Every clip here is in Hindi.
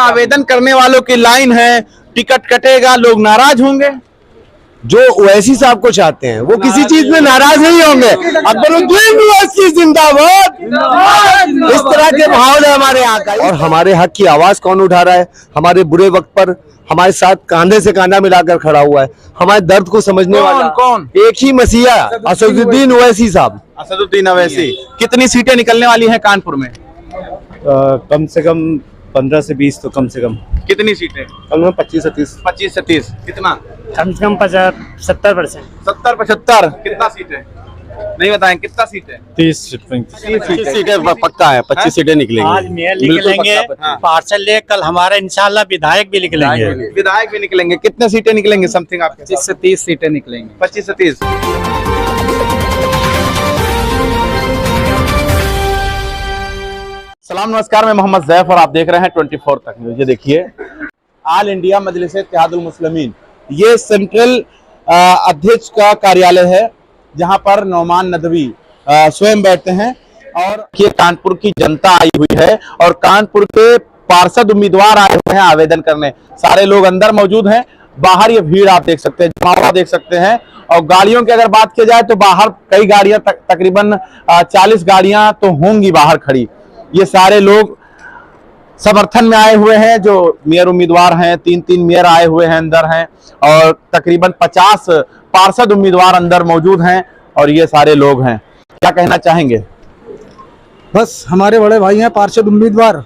आवेदन करने वालों की लाइन है, टिकट कटेगा, लोग नाराज होंगे। जो ओवैसी साहब को चाहते हैं वो किसी चीज में नाराज नहीं होंगे। अकबरुद्दीन ओवैसी जिंदाबाद। इस तरह के माहौल है हमारे यहाँ का। और हमारे हक की आवाज कौन उठा रहा है? हमारे बुरे वक्त पर हमारे साथ कांधे से कांधा मिलाकर खड़ा हुआ है, हमारे दर्द को समझने वाला कौन? एक ही मसीहा, असदुद्दीन ओवैसी साहब। असदुद्दीन ओवैसी। कितनी सीटें निकलने वाली हैं कानपुर में? कम से कम 15 से 20 तो कम से कम। कितनी सीटें? कम 25 से 30। 25 से 30। कितना? कम से कम 70%। 70-75। कितना सीट है? नहीं बताएं कितना सीट है? 30 सीटें पक्का है, 25 सीटें निकलेंगी। आज मेयर निकलेंगे, पार्षद ले, कल हमारे इंशाल्लाह विधायक भी निकलेंगे। विधायक भी निकलेंगे। कितने सीटें निकलेंगे समथिंग आपके? 25 से 30 सीटें निकलेंगी। 25 से 30। सलाम नमस्कार, मैं मोहम्मद जैफ और आप देख रहे हैं 24 तक न्यूज़। ये देखिए, ऑल इंडिया मजलिस इत्तेहादुल मुस्लिमीन, ये सेंट्रल अध्यक्ष का कार्यालय है जहां पर नौमान नदवी स्वयं बैठते हैं। और ये कानपुर की जनता आई हुई है और कानपुर के पार्षद उम्मीदवार आए हुए हैं आवेदन करने। सारे लोग अंदर मौजूद हैं, बाहर ये भीड़ आप देख सकते हैं, जमावड़ा देख सकते हैं। और गाड़ियों की अगर बात की जाए तो बाहर कई गाड़ियां तकरीबन 40 गाड़ियां तो होंगी बाहर खड़ी। ये सारे लोग समर्थन में आए हुए हैं। जो मेयर उम्मीदवार हैं, 3 मेयर आए हुए हैं, अंदर हैं, और तकरीबन 50 पार्षद उम्मीदवार अंदर मौजूद हैं और ये सारे लोग हैं। क्या कहना चाहेंगे? बस हमारे बड़े भाई हैं पार्षद उम्मीदवार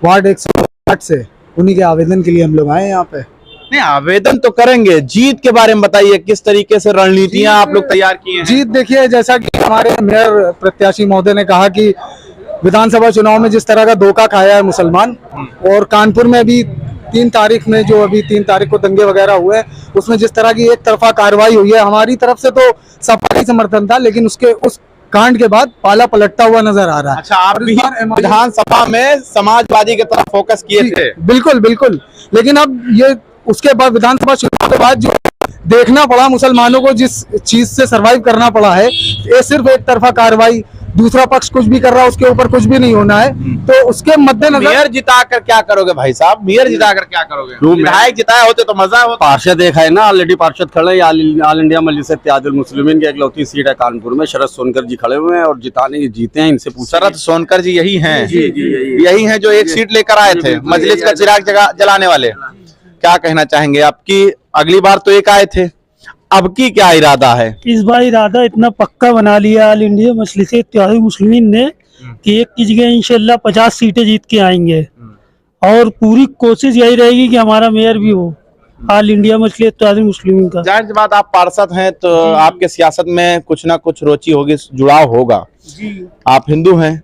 वार्ड 108 से, उन्हीं के आवेदन के लिए हम लोग आए हैं यहाँ पे। नहीं, आवेदन तो करेंगे, जीत के बारे में बताइए, किस तरीके से रणनीतियां आप लोग तैयार किए हैं? जीत देखिए, जैसा कि हमारे मेयर प्रत्याशी महोदय ने कहा कि विधानसभा चुनाव में जिस तरह का धोखा खाया है मुसलमान, और कानपुर में भी 3 तारीख में जो अभी 3 तारीख को दंगे वगैरह हुए, उसमें जिस तरह की एक तरफा कार्रवाई हुई है, हमारी तरफ से तो सपा ही समर्थन था, लेकिन उसके उस कांड के बाद पाला पलटता हुआ नजर आ रहा है। अच्छा, आप भी विधानसभा में समाजवादी की तरफ फोकस किए थे? बिल्कुल बिल्कुल, लेकिन अब ये उसके बाद विधानसभा चुनाव के बाद जो देखना पड़ा मुसलमानों को, जिस चीज से सरवाइव करना पड़ा है, ये सिर्फ एक तरफा कार्रवाई, दूसरा पक्ष कुछ भी कर रहा है, उसके ऊपर कुछ भी नहीं होना है। तो उसके मद्देनजर मेयर जिताकर क्या करोगे भाई साहब? मेयर जिताकर क्या करोगे? विधायक जिताए होते तो मजा होता। पार्षद एक है ना, ऑलरेडी पार्षद खड़े हैं। ऑल इंडिया मजलिस इत्तेहादुल मुस्लिमीन की इकलौती सीट है कानपुर में। शरद सोनकर जी खड़े हुए हैं और जीते हैं। इनसे पूछा। शरद सोनकर जी यही हैं? यही हैं जो एक सीट लेकर आए थे, मजलिस का चिराग जलाने वाले। क्या कहना चाहेंगे? आपकी अगली बार तो एक आए थे, अब की क्या इरादा है? इस बार इरादा इतना पक्का बना लिया ऑल इंडिया मजलिस इत्तेहादुल मुस्लिमीन ने कि एक की जगह इंशाल्लाह 50 सीटें जीत के आएंगे, और पूरी कोशिश यही रहेगी कि हमारा मेयर भी हो ऑल इंडिया मजलिस इत्तेहादुल मुस्लिमीन का। जाहिर सी बात, आप पार्षद हैं तो आपके सियासत में कुछ ना कुछ रुचि होगी, जुड़ाव होगा। आप हिंदू हैं।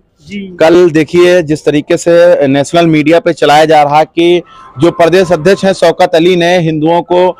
कल देखिए जिस तरीके से नेशनल मीडिया पे चलाया जा रहा है कि जो प्रदेश अध्यक्ष हैं शौकत अली ने हिंदुओं को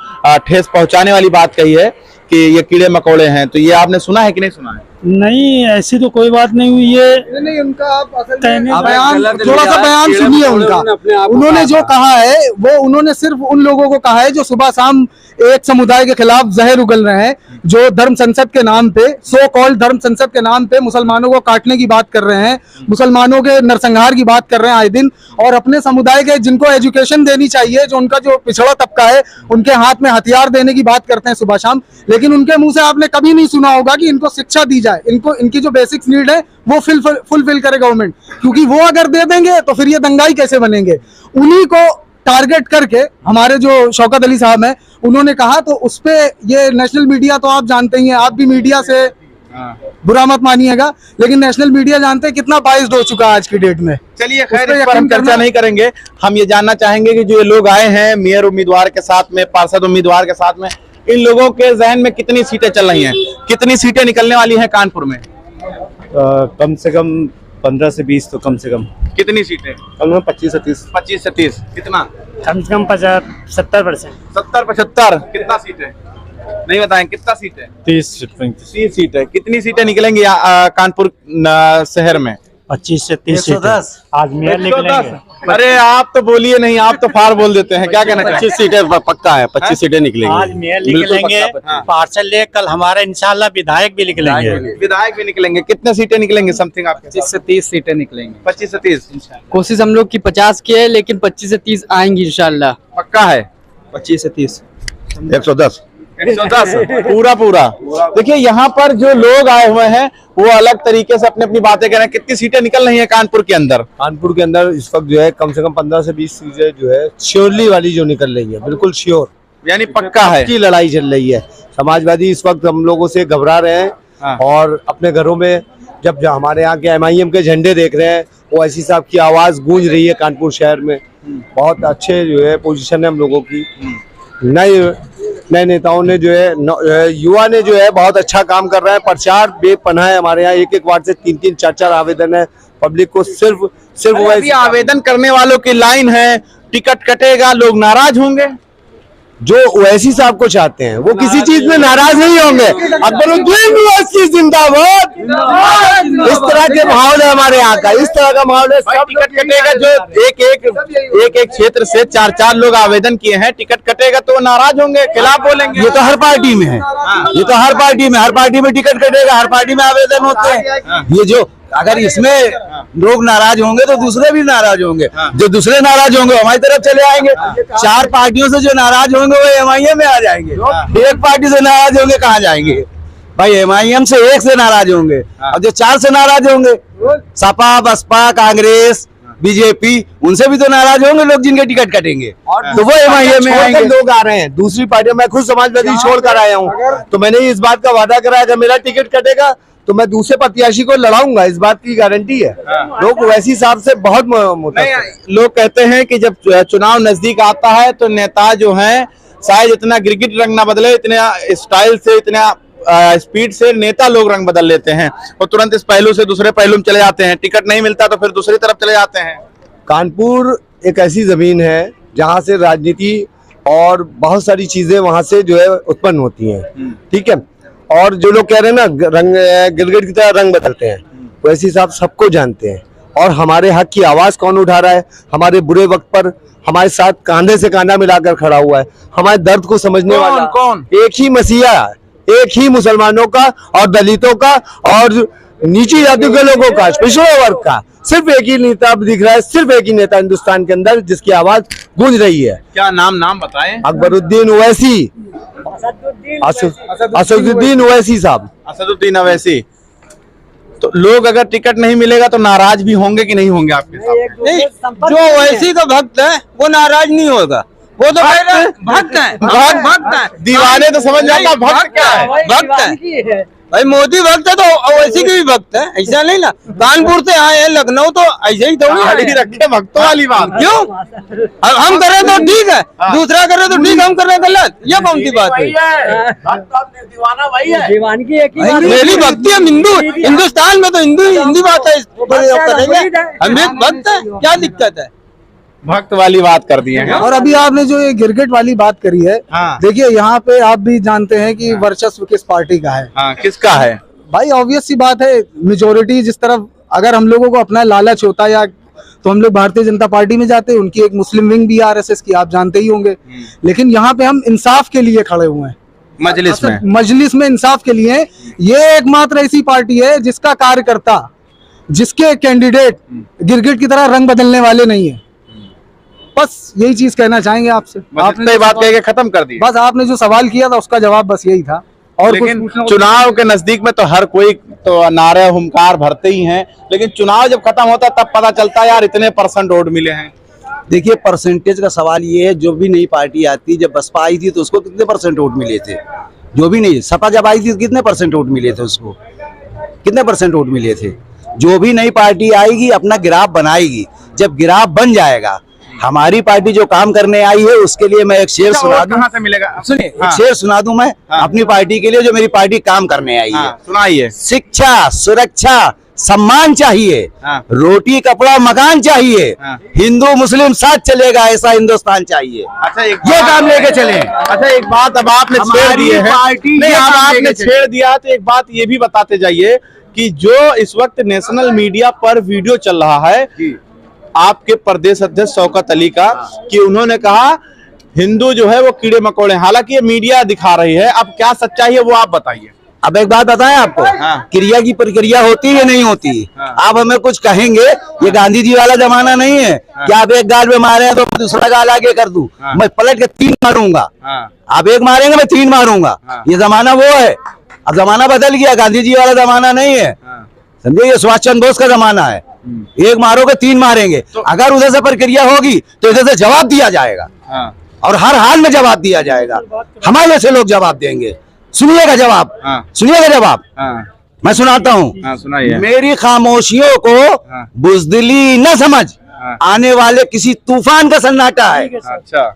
ठेस पहुंचाने वाली बात कही है कि ये कीड़े मकोड़े हैं, तो ये आपने सुना है कि नहीं सुना है? नहीं, ऐसी तो कोई बात नहीं हुई है। नहीं, उनका आप असल में बयान, थोड़ा सा बयान सुनिए उनका। उन्होंने जो कहा है वो उन्होंने सिर्फ उन लोगों को कहा है जो सुबह शाम एक समुदाय के खिलाफ जहर उगल रहे हैं, जो धर्म संसद के नाम पे, सो कॉल्ड धर्म संसद के नाम पे मुसलमानों को काटने की बात कर रहे हैं, मुसलमानों के नरसंहार की बात कर रहे हैं आए दिन, और अपने समुदाय के जिनको एजुकेशन देनी चाहिए, जो उनका जो पिछड़ा तबका है, उनके हाथ में हथियार देने की बात करते हैं सुबह शाम। लेकिन उनके मुंह से आपने कभी नहीं सुना होगा कि इनको शिक्षा दी जाए, इनको इनकी जो बेसिक्स नीड है वो फुलफिल करे गवर्नमेंट, क्योंकि वो अगर दे देंगे तो फिर ये दंगाई कैसे बनेंगे। उन्हीं को टारगेट करके हमारे जो शौकत अली साहब हैं, उन्होंने कहा, तो उस पे ये नेशनल मीडिया तो आप जानते ही हैं, आप भी मीडिया से बुरा मत मानिएगा, लेकिन नेशनल मीडिया जानते हैं कितना बाइस्ड हो चुका है आज की डेट में। चलिए खैर, इस पर हम चर्चा नहीं करेंगे। हम ये जानना चाहेंगे कि जो ये लोग आए हैं मेयर उम्मीदवार के साथ में, पार्षद उम्मीदवार के साथ में, इन लोगों के जहन में कितनी सीटें चल रही हैं, कितनी सीटें निकलने वाली हैं कानपुर में? कम से कम 15 से 20 तो कम से कम। कितनी सीटें? कम 25 से 30। 25 से 30। कितना? कम से कम 70%। 70-75। कितना सीट है? नहीं बताएं कितना सीट है? 30 सीट है। कितनी सीटें निकलेंगी कानपुर शहर में? 25 से 30 सीटें। आज मेयर निकलेंगे। अरे आप तो बोलिए नहीं, आप तो फार बोल देते हैं, क्या कहना चाहिए? 25 सीटें पक्का है, 25 सीटें निकलेंगी। आज मेयर निकलेंगे, पार्षद ले, कल हमारा इंशाल्लाह विधायक भी निकलेंगे। विधायक भी निकलेंगे। कितने सीटें निकलेंगे समथिंग आपके? 25 से 30 सीटें निकलेंगी। 25 से 30 कोशिश हम लोग की 50 की है, लेकिन 25 से 30 आएंगी इंशाल्लाह। पक्का है। 25 से 30 110 110 पूरा। देखिए यहाँ पर जो लोग आए हुए हैं वो अलग तरीके से अपनी अपनी बातें कर रहे हैं। कितनी सीटें निकल रही हैं कानपुर के अंदर? कानपुर के अंदर इस वक्त जो है कम से कम 15 से 20 सीटें जो है श्योरली वाली जो निकल रही है, बिल्कुल श्योर, यानी पक्का है। की लड़ाई चल रही है। समाजवादी इस वक्त हम लोगों से घबरा रहे हैं और अपने घरों में जब हमारे यहाँ के MIM के झंडे देख रहे हैं, ओवैसी साहब की आवाज गूंज रही है कानपुर शहर में। बहुत अच्छे जो है पोजीशन है हम लोगों की। नए नेताओं ने जो है युवा ने जो है बहुत अच्छा काम कर रहा है। प्रचार बेपनाह है हमारे यहाँ। एक वार्ड से 3-3 4-4 आवेदन है। पब्लिक को सिर्फ अभी आवेदन करने वालों की लाइन है, टिकट कटेगा, लोग नाराज होंगे। जो ओवैसी साहब को चाहते हैं वो किसी चीज में नाराज नहीं होंगे। अकबरुद्दीन ओवैसी जिंदाबाद। इस तरह के माहौल है हमारे यहाँ का, इस तरह का माहौल है। सब टिकट कटेगा। जो एक क्षेत्र से 4-4 लोग आवेदन किए हैं, टिकट कटेगा तो वो नाराज होंगे, खिलाफ बोलेंगे। ये तो हर पार्टी में है, ये तो हर पार्टी में टिकट कटेगा, हर पार्टी में आवेदन होते हैं। ये जो अगर इसमें लोग नाराज होंगे तो दूसरे भी नाराज होंगे। जो दूसरे नाराज होंगे हमारी तरफ चले आएंगे। 4 पार्टियों से जो नाराज होंगे वो MIM में आ जाएंगे। एक पार्टी से नाराज होंगे कहाँ जाएंगे भाई? MIM से एक से नाराज होंगे और जो 4 से नाराज होंगे, सपा, बसपा, कांग्रेस, BJP, उनसे भी तो नाराज होंगे लोग जिनके टिकट कटेंगे। तो वो MIM में आएंगे। लोग आ रहे हैं दूसरी पार्टियों। मैं खुद समाजवादी छोड़ कर आया हूँ, तो मैंने इस बात का वादा करा है कि मेरा टिकट कटेगा तो मैं दूसरे प्रत्याशी को लड़ाऊंगा, इस बात की गारंटी है। लोग वैसी साहब से बहुत लोग कहते हैं कि जब चुनाव नजदीक आता है तो नेता जो हैं शायद इतना गिरगिट रंग ना बदले, इतना स्टाइल से, इतना स्पीड से नेता लोग रंग बदल लेते हैं और तुरंत इस पहलू से दूसरे पहलू में चले जाते हैं। टिकट नहीं मिलता तो फिर दूसरी तरफ चले जाते हैं। कानपुर एक ऐसी जमीन है जहां से राजनीति और बहुत सारी चीजें वहां से जो है उत्पन्न होती हैं। ठीक है। और जो लोग कह रहे हैं ना रंग गिलगिट की तरह रंग बदलते हैं, वैसी साहब सबको जानते हैं। और हमारे हक की आवाज कौन उठा रहा है? हमारे बुरे वक्त पर हमारे साथ कांधे से कांधा मिलाकर खड़ा हुआ है, हमारे दर्द को समझने वाला कौन? एक ही मसीहा, एक ही मुसलमानों का और दलितों का और नीची जाति के लोगों का, पिछड़े वर्ग का। सिर्फ एक ही नेता दिख रहा है, सिर्फ एक ही नेता हिंदुस्तान के अंदर जिसकी आवाज गूंज रही है। क्या नाम बताएं? अकबरुद्दीन ओवैसी, असदुद्दीन ओवैसी साहब। असदुद्दीन ओवैसी। तो लोग अगर टिकट नहीं मिलेगा तो नाराज भी होंगे कि नहीं होंगे आपके साथ? नहीं, जो ओवैसी का भक्त है वो नाराज नहीं होगा। वो तो भक्त है। दीवाने तो समझ जाता, भक्त क्या है? भक्त है भाई। मोदी भक्त है तो ओवैसी के भी भक्त है, ऐसा नहीं ना। कानपुर से आए हैं लखनऊ तो ऐसे ही थोड़ी रखे भक्तों वाली बात। क्यों? हम करें तो ठीक है, दूसरा करे तो ठीक, हम करें गलत, ये कौन सी बात है? मेरी भक्ति हम हिंदुस्तान में तो हिंदी बात है, करेंगे हम भी भक्त है, क्या दिक्कत है? भक्त वाली बात कर दी है। और अभी आपने जो ये गिरगिट वाली बात करी है, देखिए यहाँ पे आप भी जानते हैं कि वर्चस्व किस पार्टी का है। किसका है भाई? ऑब्वियस सी बात है, मेजोरिटी जिस तरफ अगर हम लोगों को अपना लालच होता या तो हम लोग भारतीय जनता पार्टी में जाते। उनकी एक मुस्लिम विंग भी RSS की, आप जानते ही होंगे। लेकिन यहाँ पे हम इंसाफ के लिए खड़े हुए हैं, मजलिस में इंसाफ के लिए। ये एकमात्र ऐसी पार्टी है जिसका कार्यकर्ता, जिसके कैंडिडेट गिरगिट की तरह रंग बदलने वाले नहीं है। बस यही चीज कहना चाहेंगे आपसे। आपने बात कह के खत्म कर दी। बस आपने जो सवाल किया था उसका जवाब बस यही था। और लेकिन चुनाव के नजदीक में तो हर कोई तो नारे हुंकार भरते ही हैं, लेकिन चुनाव जब खत्म होता तब पता चलता है यार इतने % वोट मिले हैं। देखिए, परसेंटेज का सवाल ये है, जो भी नई पार्टी आती, जब बसपा आई थी तो उसको कितने % वोट मिले थे? जो भी नहीं, सपा जब आई थी तो कितने % वोट मिले थे उसको? कितने % वोट मिले थे? जो भी नई पार्टी आएगी अपना ग्राफ बनाएगी। जब ग्राफ बन जाएगा, हमारी पार्टी जो काम करने आई है उसके लिए मैं एक शेर सुना दूं। कहाँ से मिलेगा? सुनिए, एक शेर सुना दूं मैं अपनी पार्टी के लिए, जो मेरी पार्टी काम करने आई है। सुनाइए। शिक्षा, सुरक्षा, सम्मान चाहिए, हाँ। रोटी कपड़ा मकान चाहिए, हाँ। हिंदू मुस्लिम साथ चलेगा ऐसा हिंदुस्तान चाहिए। अच्छा ये काम लेके चले। अच्छा एक बात अब आपने छेड़ हमारी दी है, पार्टी नहीं ये अब काम आपने लेके छेड़ दिया तो एक बात ये भी बताते जाइए कि जो इस वक्त नेशनल मीडिया पर वीडियो चल रहा है आपके प्रदेश अध्यक्ष शौकत अली का, कि उन्होंने कहा हिंदू जो है वो कीड़े मकोड़े, हालांकि ये मीडिया दिखा रही है, अब क्या सच्चाई है वो आप बताइए। अब एक बात बताएं आपको, हाँ। क्रिया की प्रक्रिया होती है या नहीं होती? हाँ। आप हमें कुछ कहेंगे, ये गांधी जी वाला जमाना नहीं है कि आप एक गाल में मारे तो मैं दूसरा गाल आगे कर दूं, हाँ। मैं पलट के 3 मारूंगा। हाँ। आप एक मारेंगे मैं 3 मारूंगा। हाँ। ये जमाना वो है, अब जमाना बदल गया, गांधी जी वाला जमाना नहीं है। हाँ। समझे, ये सुभाष चंद्र बोस का जमाना है, एक मारोगे 3 मारेंगे। अगर उधर से प्रक्रिया होगी तो इधर से जवाब दिया जाएगा, हाँ। और हर हाल में जवाब दिया जाएगा। हमारे जैसे लोग जवाब देंगे। सुनिएगा जवाब, हाँ। सुनिएगा जवाब, हाँ। मैं सुनाता हूँ। हाँ, सुनाइए। मेरी खामोशियों को हाँ। बुजदिली न समझ, हाँ। आने वाले किसी तूफान का सन्नाटा है, अच्छा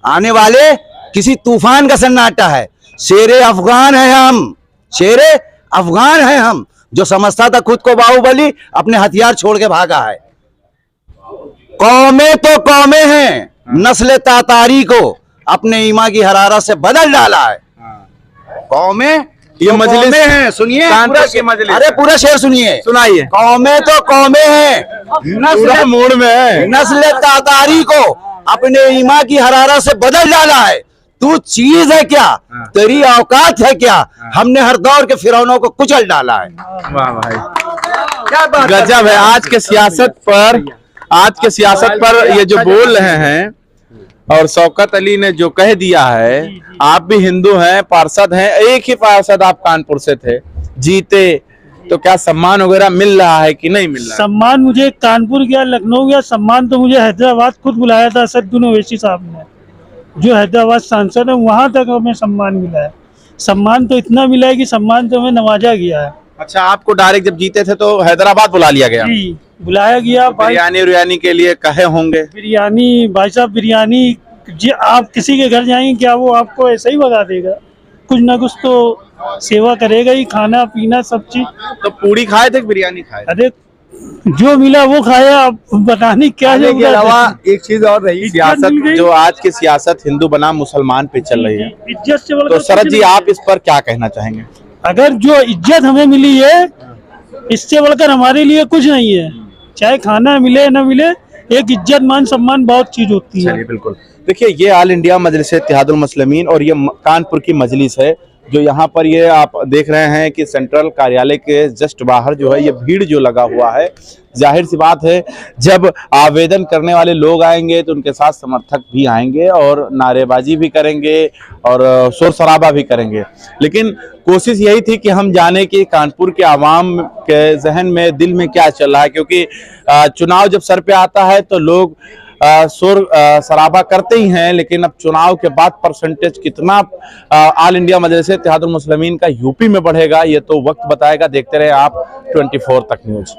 आने वाले किसी तूफान का सन्नाटा है। शेरे अफगान है हम, शेरे अफगान है हम, जो समझता था खुद को बाहुबली अपने हथियार छोड़ के भागा है। कौमें तो कौमें हैं, नस्ल तातारी को अपने ईमा की हरारत से बदल डाला है। कौमें ये मजलिस कौमें हैं, सुनिए कानपुर पूरा की मजलिस अरे है। पूरा शेर सुनिए, सुनाइए। कौमें तो कौमें हैं, पूरा मूड में है। नस्ल तातारी को अपने ईमा की हरारत से बदल डाला है। तू चीज है क्या, तेरी औकात है क्या, हमने हर दौर के फिरौनों को कुचल डाला है। वाह भाई, क्या बात गजब है। आज के सियासत पर ये जो बोल रहे हैं, और शौकत अली ने जो कह दिया है, आप भी हिंदू हैं, पार्षद हैं, एक ही पार्षद आप कानपुर से थे, जीते, तो क्या सम्मान वगैरह मिल रहा है कि नहीं मिल रहा है? सम्मान मुझे कानपुर गया, लखनऊ गया, सम्मान तो मुझे हैदराबाद खुद बुलाया था असदुद्दीन ओवैसी साहब ने, जो हैदराबाद सांसद है, वहां तक हमें सम्मान मिला है। सम्मान तो इतना मिला है कि सम्मान तो हमें नवाजा गया है। अच्छा, आपको डायरेक्ट जब जीते थे तो हैदराबाद बुला लिया गया? जी, बुलाया गया। बिरयानी के लिए कहे होंगे? बिरयानी भाई साहब, बिरयानी जी आप किसी के घर जाएंगे क्या वो आपको ऐसा ही भगा देगा? कुछ ना कुछ तो सेवा करेगा ही, खाना पीना सब चीज। तो पूरी खाए थे कि बिरयानी खाए? अरे जो मिला वो खाया, अब बताने क्या के अलावा एक चीज और रही, सियासत जो आज की सियासत हिंदू बनाम मुसलमान पे चल रही है, इज्जत से तो शरद जी आप इस पर क्या कहना चाहेंगे? अगर जो इज्जत हमें मिली है, इससे बढ़कर हमारे लिए कुछ नहीं है। चाहे खाना मिले न मिले, एक इज्जत मान सम्मान बहुत चीज होती है। चलिए, बिल्कुल। देखिए, ये ऑल इंडिया मजलिस इत्तेहादुल मुस्लिमीन और ये कानपुर की मजलिस है, जो यहाँ पर ये आप देख रहे हैं कि सेंट्रल कार्यालय के जस्ट बाहर जो है ये भीड़ जो लगा हुआ है, जाहिर सी बात है जब आवेदन करने वाले लोग आएंगे तो उनके साथ समर्थक भी आएंगे और नारेबाजी भी करेंगे और शोर शराबा भी करेंगे। लेकिन कोशिश यही थी कि हम जाने कि कानपुर के आवाम के जहन में, दिल में क्या चल रहा है, क्योंकि चुनाव जब सर पे आता है तो लोग शोर शराबा करते ही हैं, लेकिन अब चुनाव के बाद परसेंटेज कितना ऑल इंडिया मजलिस इत्तेहादुल मुस्लिमीन का यूपी में बढ़ेगा, ये तो वक्त बताएगा। देखते रहे आप 24 तक न्यूज।